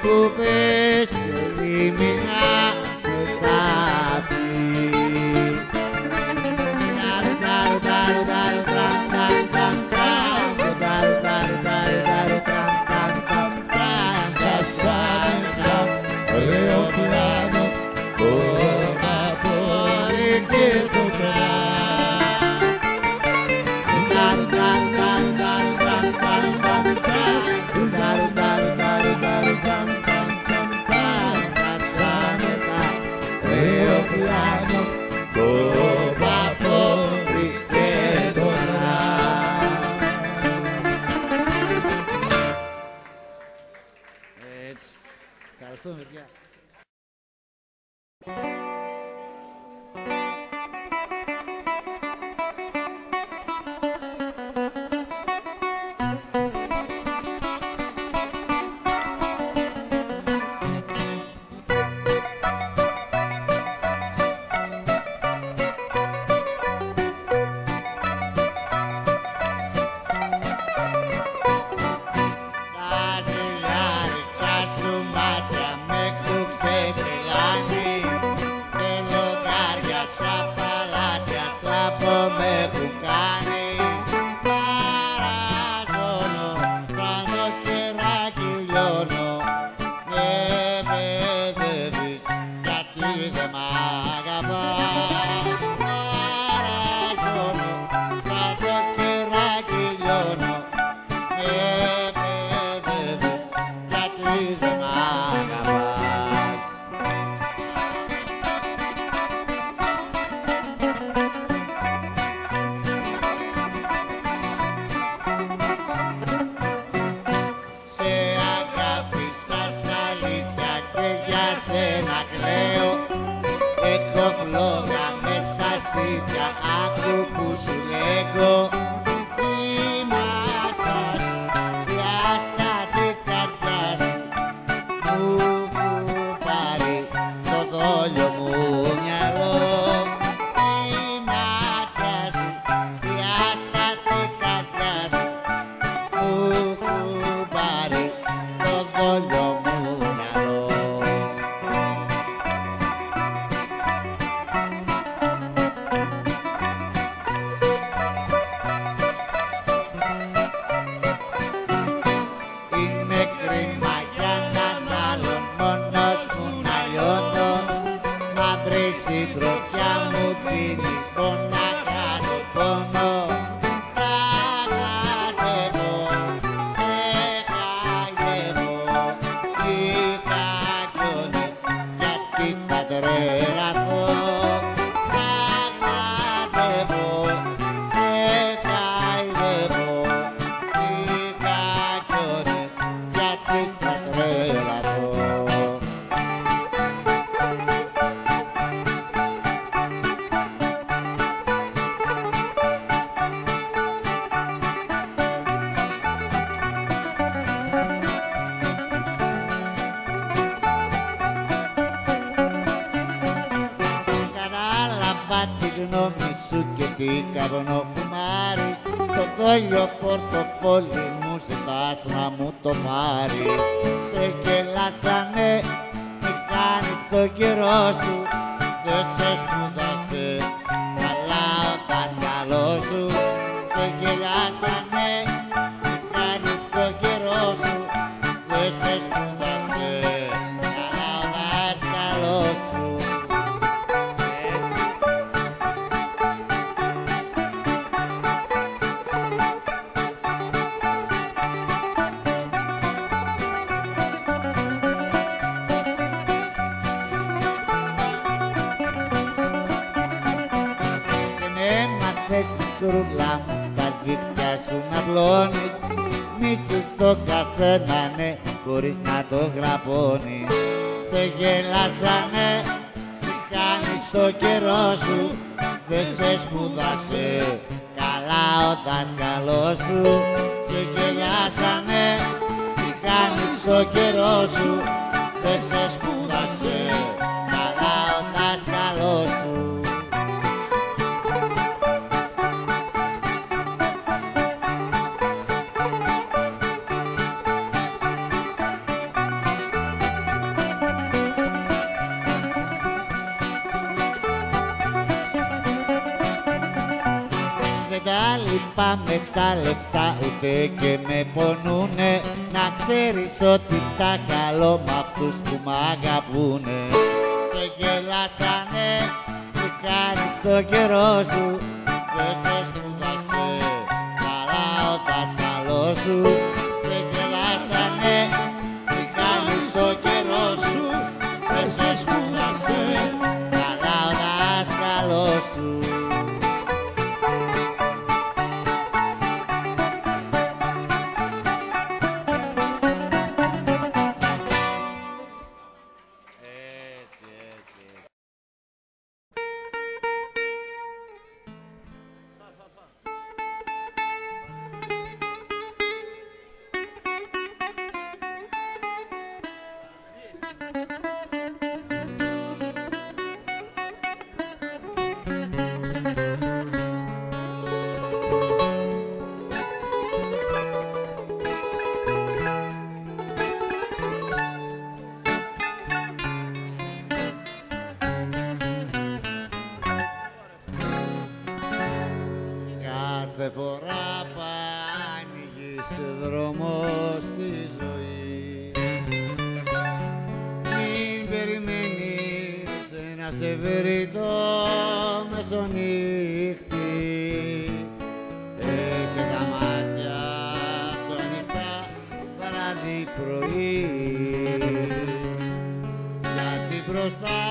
που πες και λίμνηνα με τα πει. Ταρου ταρου ταρου ταρου τραμ τραμ τραμ τραμ, ταρου ταρου ταρου ταρου τραμ τραμ τραμ τραμ, Χάσαμε τα αεροπλάνο, το βαπόρι και το τραν. ταρου ταρου ταρου ταρου τραμ τραμ τραμ τραμ, ταρου ταρου ταρου ταρου τραμ τραμ τραμ τραμ, χάσαμε τα αεροπλάνο, το βαπόρι και το τραν. Έτσι. Ευχαριστούμε, παιδιά. Τα ζηλιάρικα σου μάτια με έχουν ξετρελάνει, με λογάρια σαν παλάτια σκλάβο με έχουν κάνει. Παραζώνω σαν το κεράκι λιώνω, με παιδεύεις γιατί δεν μ' αγαπάς. Παραζώνω σαν το κεράκι λιώνω, με παιδεύεις γιατί δεν μ' αγαπάς. Σε αγάπησα σ' αλήθεια και για σένα κλαίω. Έχω φλόγα μέσα στήθια, άκου που σου λέγω. Η μάτια σου, η άστατη καρδιά σου, μου πάρει το δόλιο μου μυαλό. Η μάτια σου, η άστατη καρδιά σου, μου πάρει το δόλιο μου μυαλό. Είναι κρίμα για έναν άλλον μόνος μου να λιώνω. Μαύρη συντροφιά μου δίνεις μονάχα το πόνο. Σ' αγάπευω, σε χαϊδεύω, τι κακιώνεις γιατί θα τρελαθώ. Σ' αγάπευω, σε χαϊδεύω, τι κακιώνεις γιατί θα τρελαθώ. Κατάλαβα τη γνώμη σου και τι καπνοφουμάρεις. Το δόλιο πορτοφόλι μου ζητάς να μου το πάρεις. Σε γελάσανε, μη κάνεις το καιρό σου. Δεν σε σπούδασε καλά ο δάσκαλός σου. Σε γελάσανε, μη κάνεις το καιρό σου. Δεν σε σπούδασε καλά ο δάσκαλός σου. Έτσι. Δεν έμαθες μικρούλα μου τα δίχτυα σου να πλώνεις. Μίσους το καθένα ναι χωρίς να το γραπώνεις. Σε γελάσανε, μη κάνεις το καιρό σου. Δεν σε σπούδασε καλά ο δάσκαλός σου. Σε γελάσανε, μη κάνεις το καιρό σου. Δεν σε σπούδασε καλά ο δάσκαλός σου. πάμε τα λεφτά ούτε και με πονούνε. Να ξέρεις ότι τα καλό μ' αυτούς που μ' αγαπούνε. Σε γελάσανε, τι κάνεις το καιρό σου, δεν σε σπούδασε καλά ο δάσκαλός σου. Σε γελάσανε, τι κάνεις το καιρό σου, δεν σε σπούδασε καλά ο δάσκαλός σου. Κάθε φορά που ανοίγεις δρόμο στη ζωή, μην περιμένεις να σε βρει το μεσονύχτη. Έχει τα μάτια σου ανοιχτά βράδυ πρωί, γιατί μπροστά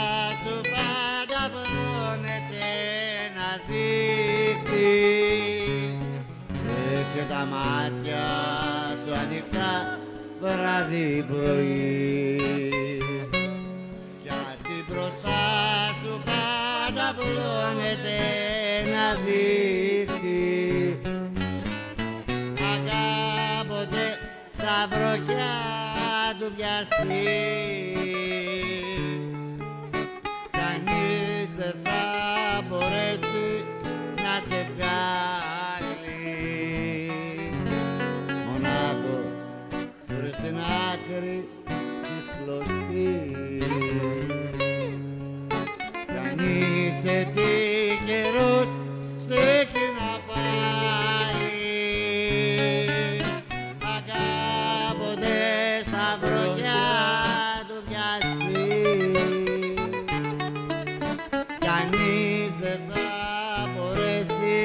σου πάντα βρώνεται ένα δίχτυ. Έχει τα μάτια σου ανοιχτά βράδυ πρωί, γιατί μπροστά σου πάντα πλώνεται ένα δίχτυ. Αγάπονται στα βροχιά του πιαστείς, κανείς δεν θα μπορέσει να σε βγάλει. Μονάχος βρες στην άκρη της κλωστής, κι αν είσαι τυχερός ξεκινά πάλι. Αγάπονται στα βροχιά του πιαστείς, κανείς δεν θα μπορέσει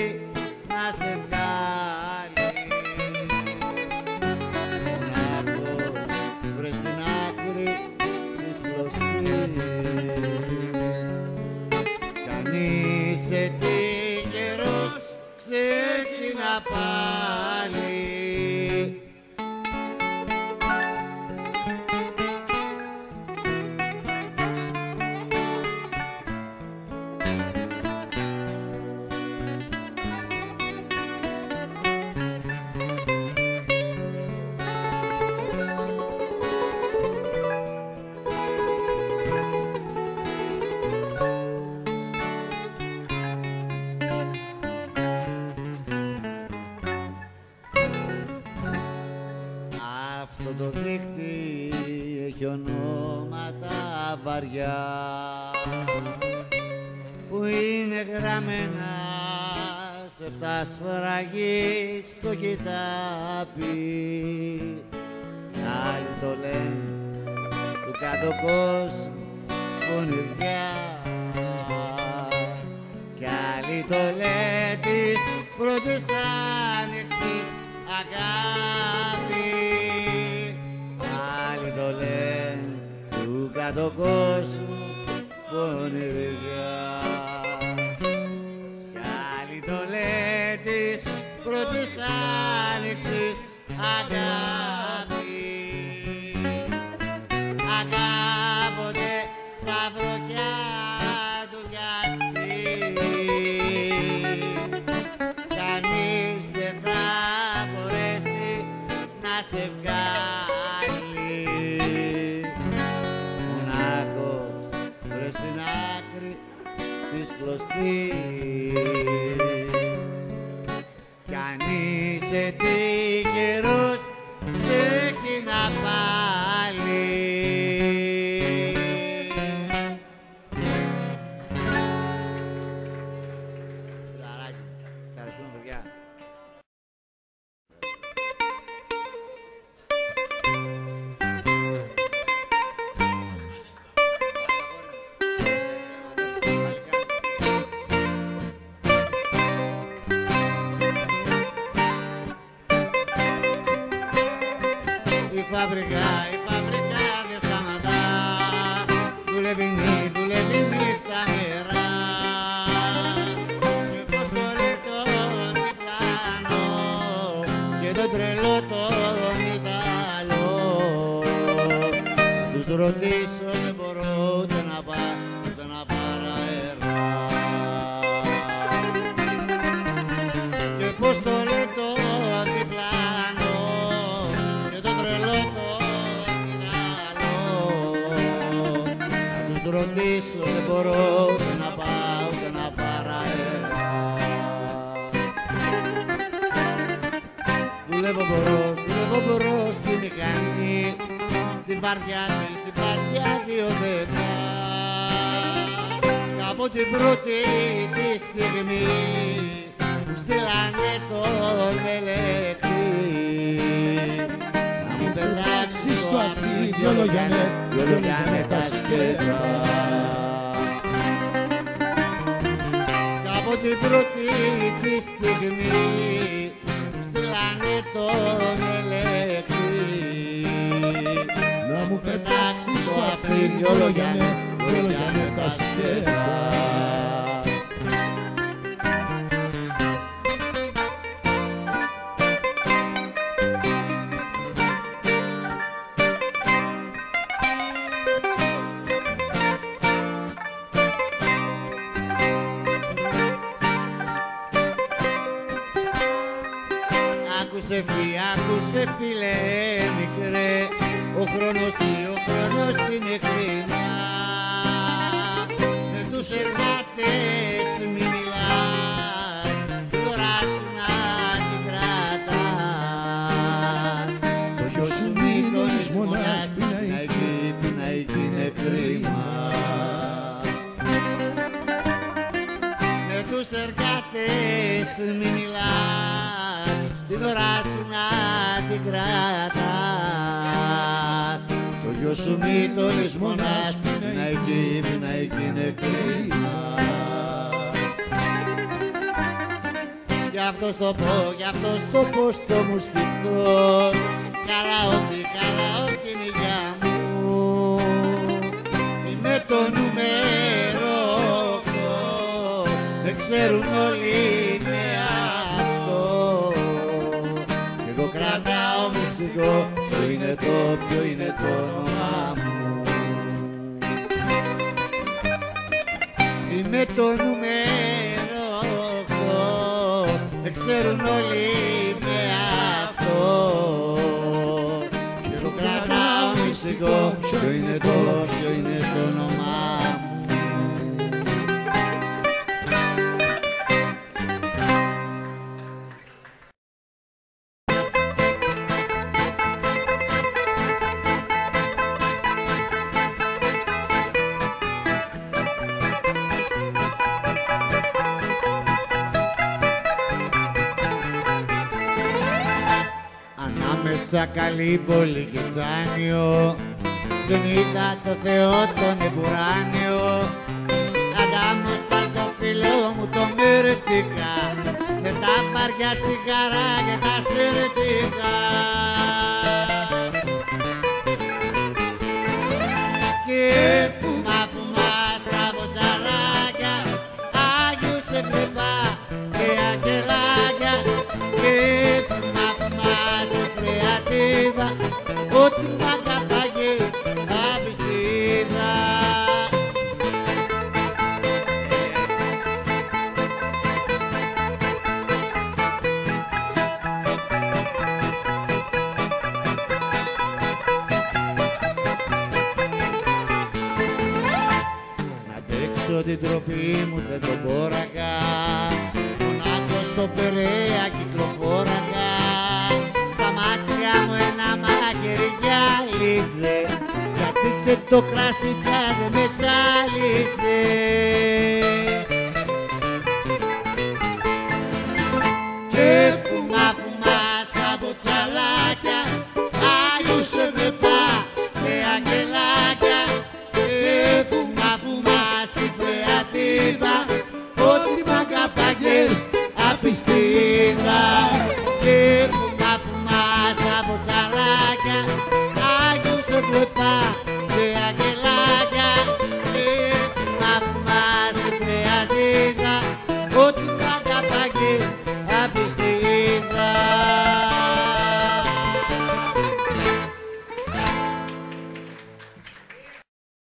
να σε βγάλει. Μονάχος βρες την άκρη της κλωστής, κι αν είσαι τυχερός ξεκινά πάλι. Αυτό το δίχτυ έχει ονόματα βαριά που είναι γραμμένα σε 7 σφραγί στο κοιτάπι. Άλλοι το λένε του κάτω κόσμου πονηριά, κι άλλοι το λένε της πρώτης άνοιξης αγάπη. Άλλοι το λένε του κάτω κόσμου πονηριά, κι άλλοι το λένε της πρώτης άνοιξης αγάπη. Αγάπονται στα βροχιά του πιαστείς, κανείς δεν θα μπορέσει να σε βγάλει. Μονάχος βρες στην άκρη της κλωστής, κι αν είσαι τυχερός ξεκινά πάλι. Ευχαριστούμε, παιδιά. φαμπρικά δεν σταματά. Δουλεύει νύχτα μέρα. Και πως το λέει το διπλάνο και το τρελό τον Ιταλό. Τους ρωτήσω δεν μπορώ ούτε να πάρω αέρα. Και πως το λέει το διπλάνο και το τρελό τον Ιταλό. Να τους ρωτήσω δεν μπορώ ούτε να πάρω αέρα. Δουλεύω μπορώ στη μηχανή, στην βαριά δύο δεκά. Από την πρώτη τη στιγμή που στείλανε τον ελεκτή να μου πετάξει στο αυτί δυο λόγια με τα σκέτα. Από την πρώτη τη στιγμή που στείλανε τον ελεκτή να μου πετάξει στο αυτί δυο λόγια με τα σκέτα. Άκουσε φίλε μικρέ, ο χρόνος είναι κρίμα. Με τους εργάτες μη μιλάς, την ώρα σου να την κρατάς. Το γιο σου μήνωνες μονάς, πεινά εκεί είναι κρίμα. Με τους εργάτες μη μιλάς, την ώρα σου να την κρατάς. Το γιο σου μη το λησμονάς, πεινά εκεί είναι κρίμα. Γι' αυτό το πω στο μου σκεφτώ, καλά ό,τι είναι για μου. Είμαι το νούμερο 8, δεν ξέρουν όλοι με αυτό. Κι εγώ κρατάω μυστικό, ποιο είναι το όνομά μου. Είμαι το νούμερο 8, δεν ξέρουν όλοι με αυτό. Κι εγώ κρατάω μυστικό, ποιο είναι το όνομά μου. Ανάμεσα Καλύπολη και Τσάνιο δεν είδα το Θεό τον Επουράνιο. Αντάμωσα το φίλο μου το μυρτικά με τα βαριά τσιγάρα και τα σιρτικά. Και φουμά στα μποτσαράκια, Άγιους εκλεπά και αγγελάκια. Και φουμά στη φρεατίδα, ό,τι μ' αγαπάγες θα πιστίδα. Να αντέξω την τροπή μου δεν τον μπόραγα, μονάχος στο Περαία κυκλοφόραγα. Τα μάτια μου ένα μαχαίρι γυάλιζε, γιατί και το κράσι πια δεν με σάλιζε.